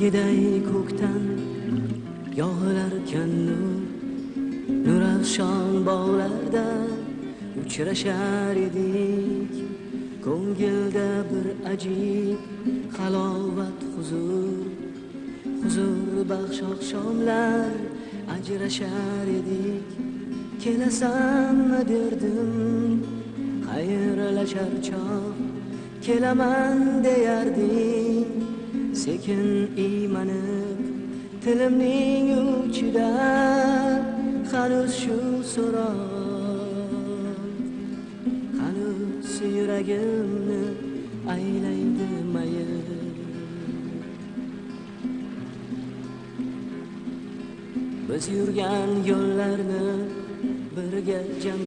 So'ngiday ko'kdan yog'ilarkan nur, nurafshon bog'larda uchrashar edik. Ko'ngilda bir ajib halovat huzur baxsh oqshomlar ajrashar edik. Kelasanmi derdim xayrlashar chog', kelaman deyarding sekin iymanib tilimning uchida hanuz shu so'roq, hanuz yuragimni aylaydi mayil. Biz yurgan yo'llarni birga jam